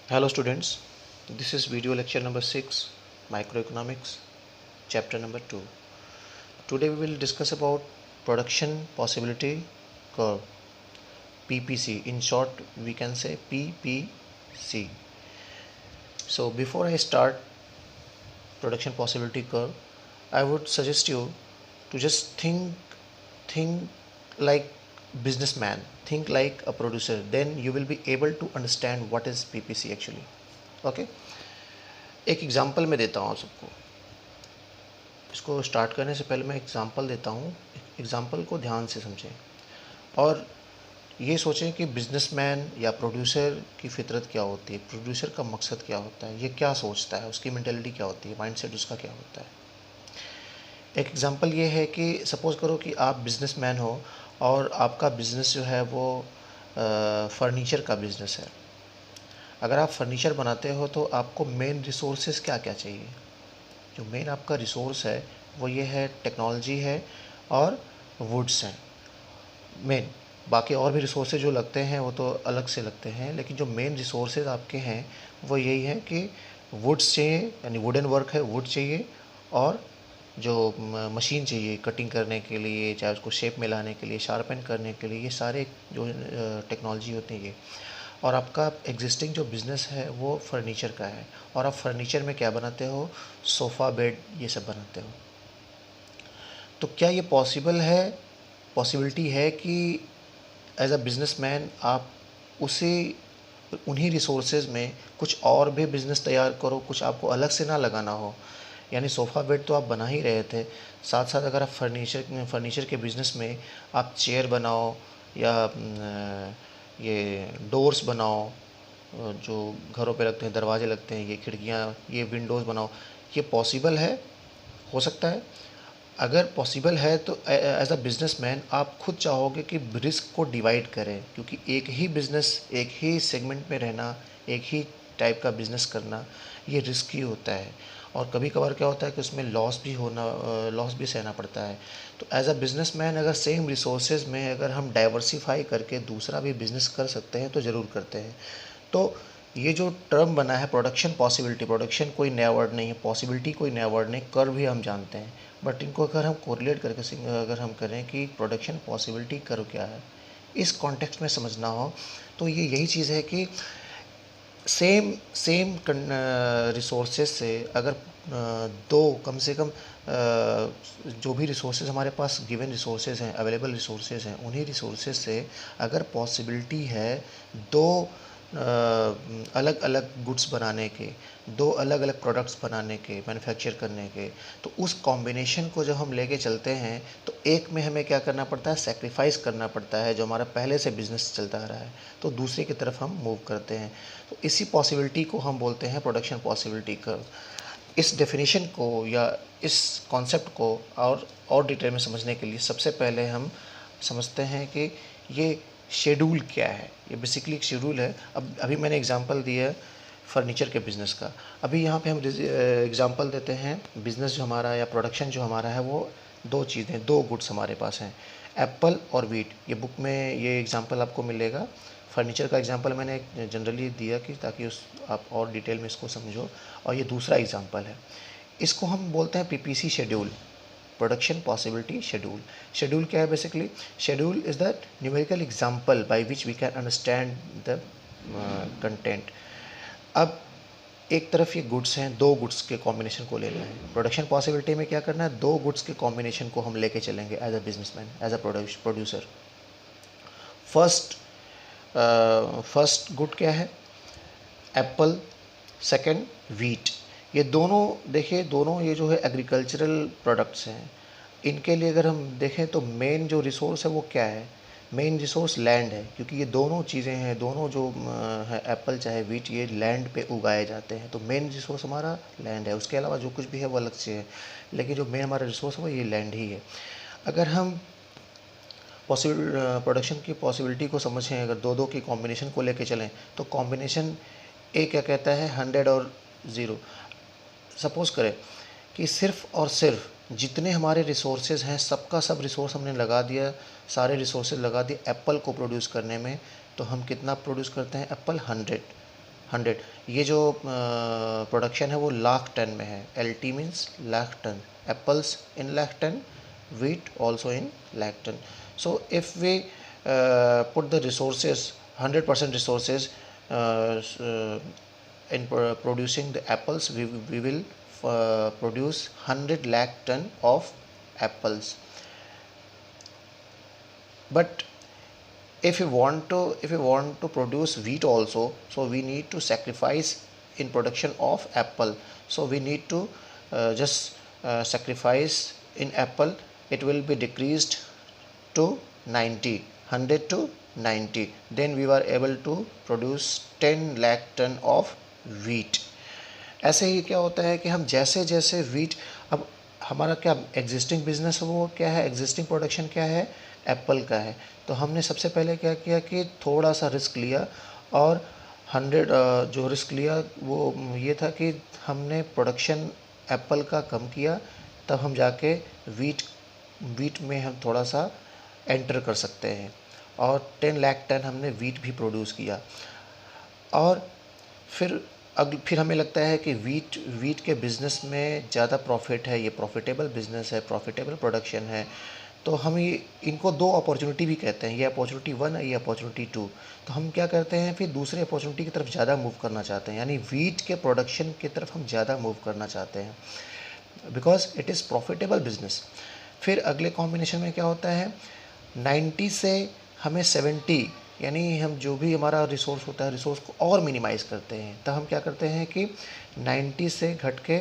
Hello students, this is video lecture number 6, Microeconomics, chapter number 2. Today we will discuss about production possibility curve, PPC. In short, we can say PPC. So before I start production possibility curve, I would suggest you to just think like businessman, think like a producer. Then you will be able to understand what is PPC actually. Okay. एक example मैं देता हूँ आप सबको। इसको start करने से पहले मैं एग्जांपल देता हूँ, एग्जांपल को ध्यान से समझें और ये सोचें कि बिजनेसमैन या प्रोड्यूसर की फितरत क्या होती है, प्रोड्यूसर का मकसद क्या होता है, ये क्या सोचता है, उसकी मेंटालिटी क्या होती है, माइंडसेट उसका क्या होता है। एक एग्जांपल ये है कि सपोज़ करो कि आप बिजनेसमैन हो और आपका बिज़नेस जो है वो फर्नीचर का बिज़नेस है। अगर आप फर्नीचर बनाते हो तो आपको मेन रिसोर्सेज क्या क्या चाहिए। जो मेन आपका रिसोर्स है वो ये है, टेक्नोलॉजी है और वुड्स हैं मेन। बाकी और भी रिसोर्सेज जो लगते हैं वो तो अलग से लगते हैं, लेकिन जो मेन रिसोर्सेज आपके हैं वो यही है कि वुड्स चाहिए, यानी वुडन वर्क है, वुड चाहिए, और जो मशीन चाहिए कटिंग करने के लिए, चाहे उसको शेप में लाने के लिए, शार्पन करने के लिए, ये सारे जो टेक्नोलॉजी होती है ये। और आपका एग्जिस्टिंग जो बिज़नेस है वो फर्नीचर का है, और आप फर्नीचर में क्या बनाते हो, सोफ़ा, बेड, ये सब बनाते हो। तो क्या ये पॉसिबल है, पॉसिबिलिटी है कि एज अ बिज़नेसमैन आप उसी उन्हीं रिसोर्सेज में कुछ और भी बिज़नेस तैयार करो, कुछ आपको अलग से ना लगाना हो। यानी सोफ़ा बेड तो आप बना ही रहे थे, साथ साथ अगर आप फर्नीचर के बिज़नेस में आप चेयर बनाओ या ये डोर्स बनाओ, जो घरों पे लगते हैं, दरवाजे लगते हैं, ये खिड़कियाँ, ये विंडोज़ बनाओ, ये पॉसिबल है, हो सकता है। अगर पॉसिबल है तो एज अ बिज़नेसमैन आप खुद चाहोगे कि रिस्क को डिवाइड करें, क्योंकि एक ही बिज़नेस, एक ही सेगमेंट में रहना, एक ही टाइप का बिज़नेस करना, ये रिस्की होता है। और कभी कभार क्या होता है कि उसमें लॉस भी सहना पड़ता है। तो एज अ बिज़नेसमैन अगर सेम रिसोर्सेज में अगर हम डाइवर्सिफाई करके दूसरा भी बिज़नेस कर सकते हैं तो ज़रूर करते हैं। तो ये जो टर्म बना है प्रोडक्शन पॉसिबिलिटी, प्रोडक्शन कोई नया वर्ड नहीं है, पॉसिबिलिटी कोई नया वर्ड नहीं, कर्व भी हम जानते हैं, बट इनको अगर हम कोरिलेट करके अगर हम करें कि प्रोडक्शन पॉसिबिलिटी कर्व क्या है, इस कॉन्टेक्स्ट में समझना हो तो ये यही चीज़ है कि सेम सेम रिसोर्सेज से अगर दो कम से कम जो भी रिसोर्सेज हमारे पास गिवन रिसोर्सेज हैं, अवेलेबल रिसोर्सेज हैं, उन्हीं रिसोर्सेज से अगर पॉसिबिलिटी है दो अलग अलग गुड्स बनाने के, दो अलग अलग प्रोडक्ट्स बनाने के, मैन्युफैक्चर करने के, तो उस कॉम्बिनेशन को जब हम लेके चलते हैं तो एक में हमें क्या करना पड़ता है, सेक्रीफाइस करना पड़ता है जो हमारा पहले से बिज़नेस चलता आ रहा है, तो दूसरे की तरफ हम मूव करते हैं। तो इसी पॉसिबिलिटी को हम बोलते हैं प्रोडक्शन पॉसिबिलिटी कर्व। इस डेफिनेशन को या इस कॉन्सेप्ट को और डिटेल में समझने के लिए सबसे पहले हम समझते हैं कि ये शेड्यूल क्या है। ये बेसिकली एक शेड्यूल है। अब अभी मैंने एग्जांपल दिया है फर्नीचर के बिज़नेस का, अभी यहाँ पे हम एग्जांपल देते हैं बिज़नेस जो हमारा या प्रोडक्शन जो हमारा है वो दो चीज़ें, दो गुड्स हमारे पास हैं, एप्पल और वीट। ये बुक में ये एग्जांपल आपको मिलेगा। फर्नीचर का एग्जांपल मैंने जनरली दिया कि ताकि उस आप और डिटेल में इसको समझो। और ये दूसरा एग्जांपल है, इसको हम बोलते हैं PPC schedule, production possibility schedule. Schedule क्या है basically, schedule is the numerical example by which we can understand the content. अब एक तरफ ये गुड्स हैं, दो गुड्स के कॉम्बिनेशन को लेना है। प्रोडक्शन पॉसिबिलिटी में क्या करना है, दो गुड्स के कॉम्बिनेशन को हम लेके चलेंगे as a businessman, as a producer. First good क्या है, एप्पल, सेकंड वीट। ये दोनों देखिए, दोनों ये जो है एग्रीकल्चरल प्रोडक्ट्स हैं। इनके लिए अगर हम देखें तो मेन जो रिसोर्स है वो क्या है, मेन रिसोर्स लैंड है, क्योंकि ये दोनों चीज़ें हैं, दोनों जो है एप्पल चाहे वीट, ये लैंड पे उगाए जाते हैं। तो मेन रिसोर्स हमारा लैंड है, उसके अलावा जो कुछ भी है वो अलग से है, लेकिन जो मेन हमारा रिसोर्स है वो ये लैंड ही है। अगर हम पॉसिबल प्रोडक्शन की पॉसिबिलिटी को समझें, अगर दो दो की कॉम्बिनेशन को लेके चलें तो कॉम्बिनेशन ए क्या कहता है, 100 और 0। सपोज़ करें कि सिर्फ़ और सिर्फ जितने हमारे रिसोर्सेज हैं सबका सब रिसोर्स हमने लगा दिया, सारे रिसोर्सेज लगा दिए एप्पल को प्रोड्यूस करने में, तो हम कितना प्रोड्यूस करते हैं, एप्पल 100। 100, ये जो प्रोडक्शन है वो लाख टन में है। LT means lakh ton, apples in lakh ton, wheat also in lakh ton. So if we put the resources, 100% resources in producing the apples, we will produce 100 lakh ton of apples. But if you want to produce wheat also, so we need to sacrifice in production of apple. So we need to just sacrifice in apple, it will be decreased to 90, 100 to 90, then we were able to produce 10 lakh ton of wheat. ऐसे ही क्या होता है कि हम जैसे जैसे wheat, अब हमारा क्या एग्जिस्टिंग बिजनेस है, वो क्या है, एग्जिस्टिंग प्रोडक्शन क्या है, एप्पल का है। तो हमने सबसे पहले क्या किया कि थोड़ा सा रिस्क लिया, और 100 जो रिस्क लिया वो ये था कि हमने प्रोडक्शन एप्पल का कम किया, तब हम जाके वीट में हम थोड़ा सा एंटर कर सकते हैं, और 10 लाख टन हमने वीट भी प्रोड्यूस किया। और फिर हमें लगता है कि वीट के बिज़नेस में ज़्यादा प्रॉफिट है, ये प्रॉफिटेबल बिज़नेस है, प्रॉफिटेबल प्रोडक्शन है। तो हम ये इनको दो अपॉर्चुनिटी भी कहते हैं, ये अपॉर्चुनिटी 1 है, ये अपॉर्चुनिटी 2। तो हम क्या करते हैं, फिर दूसरे अपॉर्चुनिटी की तरफ ज़्यादा मूव करना चाहते हैं, यानी वीट के प्रोडक्शन की तरफ हम ज़्यादा मूव करना चाहते हैं, because it is profitable business. फिर अगले कॉम्बिनेशन में क्या होता है, 90 से हमें 70, यानी हम जो भी हमारा रिसोर्स होता है, रिसोर्स को और मिनिमाइज़ करते हैं। तब हम क्या करते हैं कि 90 से घट के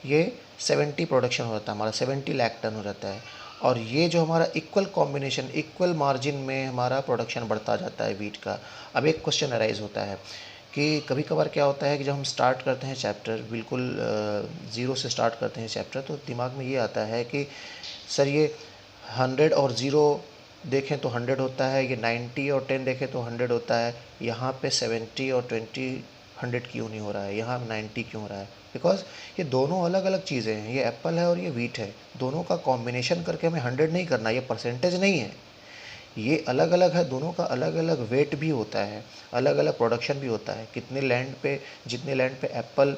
ये 70 प्रोडक्शन हो जाता है, हमारा 70 लाख टन हो जाता है। और ये जो हमारा इक्वल कॉम्बिनेशन, इक्वल मार्जिन में हमारा प्रोडक्शन बढ़ता जाता है वीट का। अब एक क्वेश्चन अराइज होता है कि कभी कभार क्या होता है कि जब हम स्टार्ट करते हैं चैप्टर, बिल्कुल ज़ीरो से स्टार्ट करते हैं चैप्टर, तो दिमाग में ये आता है कि सर ये 100 और ज़ीरो देखें तो 100 होता है, ये 90 और 10 देखें तो 100 होता है, यहाँ पे 70 और 20 100 क्यों नहीं हो रहा है, यहाँ 90 क्यों हो रहा है? बिकॉज ये दोनों अलग अलग चीज़ें हैं, ये एप्पल है और ये वीट है, दोनों का कॉम्बिनेशन करके हमें 100 नहीं करना, ये परसेंटेज नहीं है, ये अलग अलग है, दोनों का अलग अलग वेट भी होता है, अलग अलग प्रोडक्शन भी होता है। जितने लैंड पे एप्पल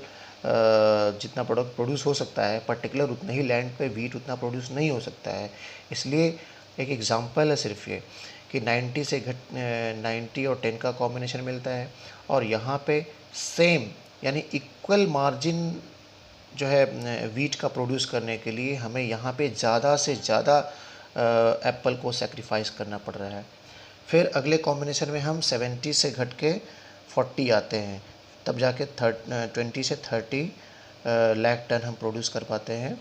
जितना प्रोडक्ट प्रोड्यूस हो सकता है, पर्टिकुलर उतने ही लैंड पे वीट उतना प्रोड्यूस नहीं हो सकता है। इसलिए एक एग्ज़ाम्पल है सिर्फ ये कि 90 और 10 का कॉम्बिनेशन मिलता है, और यहाँ पे सेम यानी इक्वल मार्जिन जो है वीट का प्रोड्यूस करने के लिए हमें यहाँ पे ज़्यादा से ज़्यादा एप्पल को सेक्रीफाइस करना पड़ रहा है। फिर अगले कॉम्बिनेशन में हम 70 से घट के 40 आते हैं, तब जाके 20 से 30 लाख टन हम प्रोड्यूस कर पाते हैं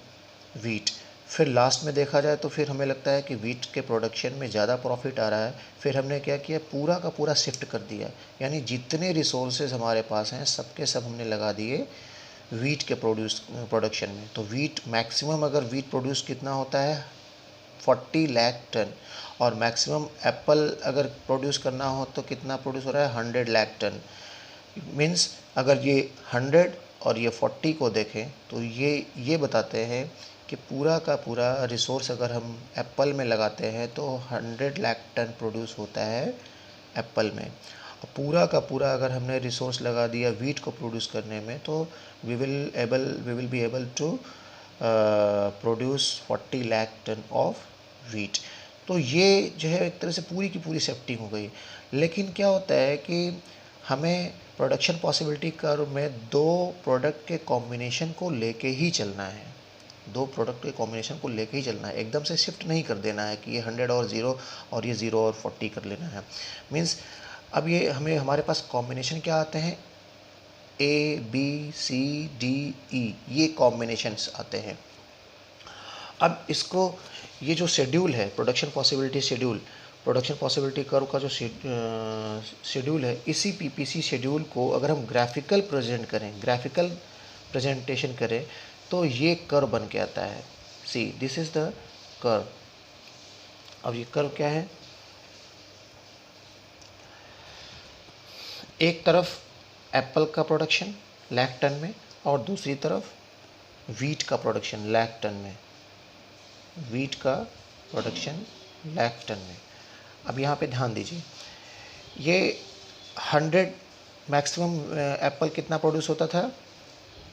वीट। फिर लास्ट में देखा जाए तो फिर हमें लगता है कि वीट के प्रोडक्शन में ज़्यादा प्रॉफिट आ रहा है, फिर हमने क्या किया, पूरा का पूरा शिफ्ट कर दिया, यानी जितने रिसोर्सेज हमारे पास हैं सबके सब हमने लगा दिए वीट के प्रोडक्शन में। तो वीट मैक्सिमम, अगर वीट प्रोड्यूस कितना होता है 40 लाख टन, और मैक्सिमम एप्पल अगर प्रोड्यूस करना हो तो कितना प्रोड्यूस हो रहा है 100 लाख टन। मीन्स अगर ये 100 और ये 40 को देखें तो ये बताते हैं कि पूरा का पूरा रिसोर्स अगर हम एप्पल में लगाते हैं तो 100 लाख टन प्रोड्यूस होता है एप्पल में, और पूरा का पूरा अगर हमने रिसोर्स लगा दिया वीट को प्रोड्यूस करने में तो we will be able to produce 40 lakh ton of wheat. तो ये जो है एक तरह से पूरी की पूरी सेफ्टी हो गई। लेकिन क्या होता है कि हमें प्रोडक्शन पॉसिबिलिटी कर्व में दो प्रोडक्ट के कॉम्बिनेशन को लेके ही चलना है, दो प्रोडक्ट के कॉम्बिनेशन को लेके ही चलना है, एकदम से शिफ्ट नहीं कर देना है कि ये 100 और 0 और ये 0 और 40 कर लेना है। मीन्स अब ये हमारे पास कॉम्बिनेशन क्या आते हैं, ABCDE, ये कॉम्बिनेशंस आते हैं। अब इसको, ये जो शेड्यूल है production possibility schedule, production possibility curve का जो शेड्यूल है, इसी PPC शेड्यूल को अगर हम ग्राफिकल प्रेजेंटेशन करें तो ये कर्व बन के आता है। See this is the curve. अब ये कर्व क्या है, एक तरफ एप्पल का प्रोडक्शन लाख टन में और दूसरी तरफ वीट का प्रोडक्शन लाख टन में, वीट का प्रोडक्शन लाख टन में। अब यहाँ पे ध्यान दीजिए, ये 100 मैक्सिमम एप्पल कितना प्रोड्यूस होता था,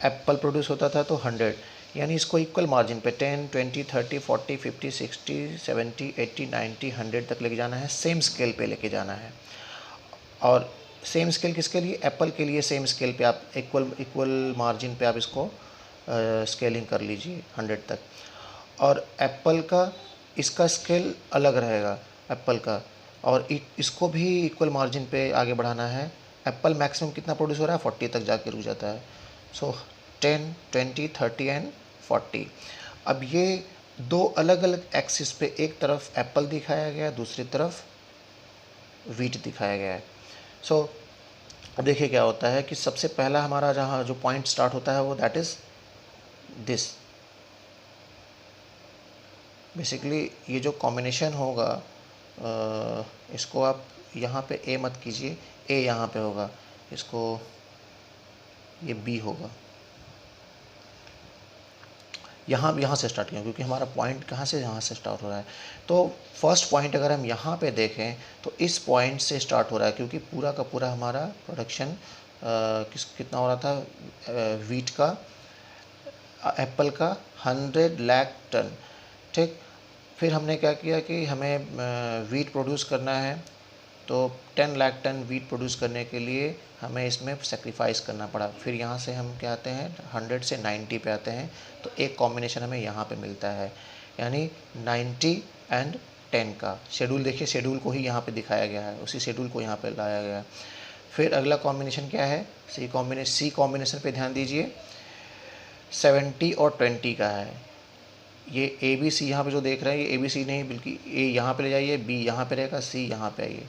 एप्पल प्रोड्यूस होता था तो 100, यानी इसको इक्वल मार्जिन पे 10, 20, 30, 40, 50, 60, 70, 80, 90, 100 तक लेके जाना है, सेम स्केल पे लेके जाना है। और सेम स्केल किसके लिए, एप्पल के लिए सेम स्केल पे आप इक्वल मार्जिन पे आप इसको स्केलिंग कर लीजिए 100 तक। और एप्पल का इसका स्केल अलग रहेगा एप्पल का, और इसको भी इक्वल मार्जिन पे आगे बढ़ाना है। एप्पल मैक्सिमम कितना प्रोड्यूस हो रहा है, 40 तक जाके रुक जाता है। सो 10, 20, 30 एंड 40। अब ये दो अलग अलग एक्सिस पे एक तरफ एप्पल दिखाया गया है, दूसरी तरफ वीट दिखाया गया है। सो अब देखिए क्या होता है कि सबसे पहला हमारा जहाँ जो पॉइंट स्टार्ट होता है वो दैट इज़ दिस। बेसिकली ये जो कॉम्बिनेशन होगा, इसको आप यहाँ पे ए मत कीजिए, ए यहाँ पे होगा, इसको ये बी होगा। यहाँ से स्टार्ट किया क्योंकि हमारा पॉइंट कहाँ से, यहाँ से स्टार्ट हो रहा है। तो फर्स्ट पॉइंट अगर हम यहाँ पे देखें तो इस पॉइंट से स्टार्ट हो रहा है, क्योंकि पूरा का पूरा हमारा प्रोडक्शन कितना हो रहा था वीट का, एप्पल का 100 लाख टन। ठीक, फिर हमने क्या किया कि हमें वीट प्रोड्यूस करना है, तो 10 लाख टन वीट प्रोड्यूस करने के लिए हमें इसमें सेक्रीफाइस करना पड़ा। फिर यहाँ से हम क्या आते हैं 100 से 90 पे आते हैं, तो एक कॉम्बिनेशन हमें यहाँ पे मिलता है, यानी 90 एंड 10 का शेड्यूल। देखिए शेड्यूल को ही यहाँ पे दिखाया गया है, उसी शेड्यूल को यहाँ पे लाया गया है। फिर अगला कॉम्बिनेशन क्या है, सी कॉम्बिनेशन पे ध्यान दीजिए, 70 और 20 का है। ये ए बी सी यहाँ पे जो देख रहे हैं ये ए बी सी नहीं, बल्कि ए यहाँ पे ले जाइए, बी यहाँ पे रहेगा, सी यहाँ पे आइए,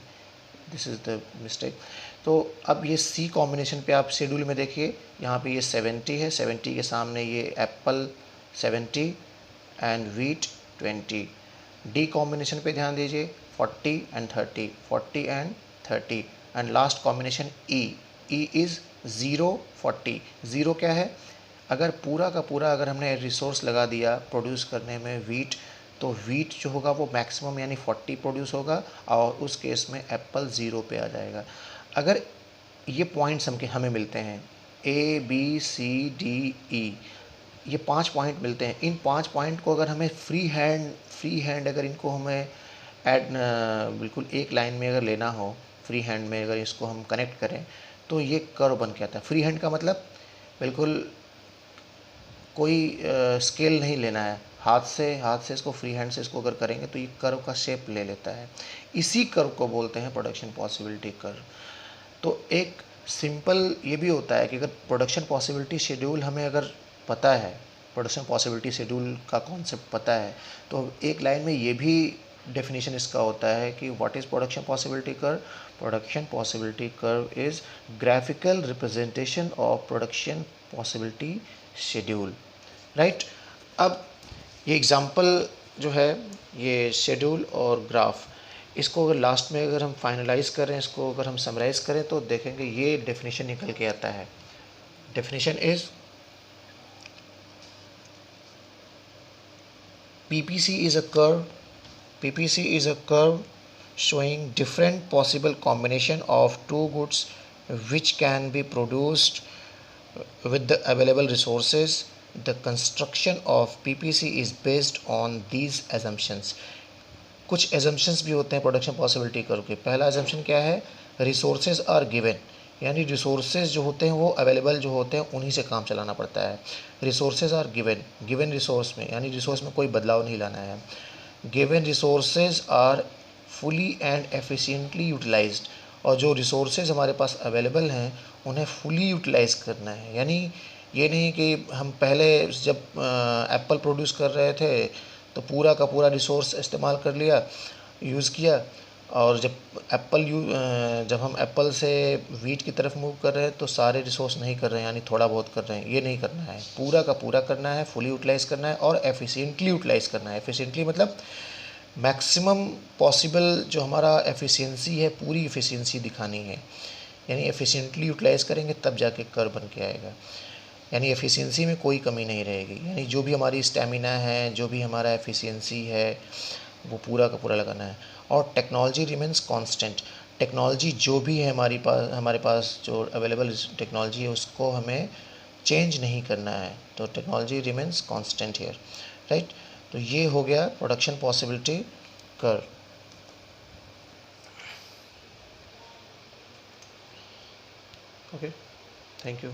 दिस इज़ द मिस्टेक। तो अब ये सी कॉम्बिनेशन पे आप शेड्यूल में देखिए, यहाँ पे ये 70 है, 70 के सामने ये Apple 70 and wheat 20। D combination पे ध्यान दीजिए, 40 and 30, 40 and 30। And last combination E is 0, 40। Zero क्या है, अगर पूरा का पूरा अगर हमने रिसोर्स लगा दिया प्रोड्यूस करने में वीट, तो वीट जो होगा वो मैक्सिमम यानी 40 प्रोड्यूस होगा, और उस केस में एप्पल 0 पे आ जाएगा। अगर ये पॉइंट्स हमें मिलते हैं A B C D E, ये 5 पॉइंट मिलते हैं। इन 5 पॉइंट को अगर हमें फ्री हैंड अगर इनको हमें बिल्कुल एक लाइन में अगर लेना हो, फ्री हैंड में अगर इसको हम कनेक्ट करें तो ये कर्व बन के आता है। फ्री हैंड का मतलब बिल्कुल कोई स्केल नहीं लेना है, हाथ से इसको फ्री हैंड से इसको अगर करेंगे तो ये कर्व का शेप ले लेता है। इसी कर्व को बोलते हैं प्रोडक्शन पॉसिबिलिटी कर्व। तो एक सिंपल ये भी होता है कि अगर प्रोडक्शन पॉसिबिलिटी शेड्यूल हमें अगर पता है, प्रोडक्शन पॉसिबिलिटी शेड्यूल का कॉन्सेप्ट पता है, तो एक लाइन में ये भी डेफिनेशन इसका होता है कि what is production possibility curve. Production possibility curve is graphical representation of production possibility schedule, right. अब ये एग्जांपल जो है ये शेड्यूल और ग्राफ, इसको अगर लास्ट में अगर हम फाइनलाइज करें, इसको अगर हम समराइज़ करें तो देखेंगे ये डेफिनेशन निकल के आता है। Definition is PPC is a curve showing different possible combination of two goods which can be produced with the available resources. The construction of PPC is based on these assumptions. कुछ assumptions भी होते हैं production possibility curve के। पहला assumption क्या है, resources are given, यानी resources जो होते हैं वो अवेलेबल जो होते हैं उन्हीं से काम चलाना पड़ता है। रिसोर्सेज आर गिवन रिसोर्स में, यानी रिसोर्स में कोई बदलाव नहीं लाना है। Given resources are fully and efficiently utilised, और जो रिसोर्सेज हमारे पास अवेलेबल हैं उन्हें फुली यूटिलाइज करना है। यानी ये नहीं कि हम पहले जब एप्पल प्रोड्यूस कर रहे थे तो पूरा का पूरा रिसोर्स इस्तेमाल कर लिया, यूज़ किया, और जब हम एप्पल से वीट की तरफ मूव कर रहे हैं तो सारे रिसोर्स नहीं कर रहे हैं, यानी थोड़ा बहुत कर रहे हैं। ये नहीं करना है, पूरा का पूरा करना है, फुली यूटिलाइज़ करना है और एफिशिएंटली यूटिलाइज़ करना है। एफिशिएंटली मतलब मैक्सिमम पॉसिबल जो हमारा एफिशिएंसी है, पूरी एफिशिएंसी दिखानी है, यानी एफिशिएंटली यूटिलाइज़ करेंगे तब जाके कर्व बन के आएगा, यानी एफिशिएंसी में कोई कमी नहीं रहेगी। यानी जो भी हमारी स्टेमिना है, जो भी हमारा एफिशिएंसी है, वो पूरा का पूरा लगाना है। और टेक्नोलॉजी रिमेंस कांस्टेंट, टेक्नोलॉजी जो भी है हमारे पास जो अवेलेबल टेक्नोलॉजी है उसको हमें चेंज नहीं करना है, तो technology remains constant here, right. तो ये हो गया production possibility curve. Okay, thank you.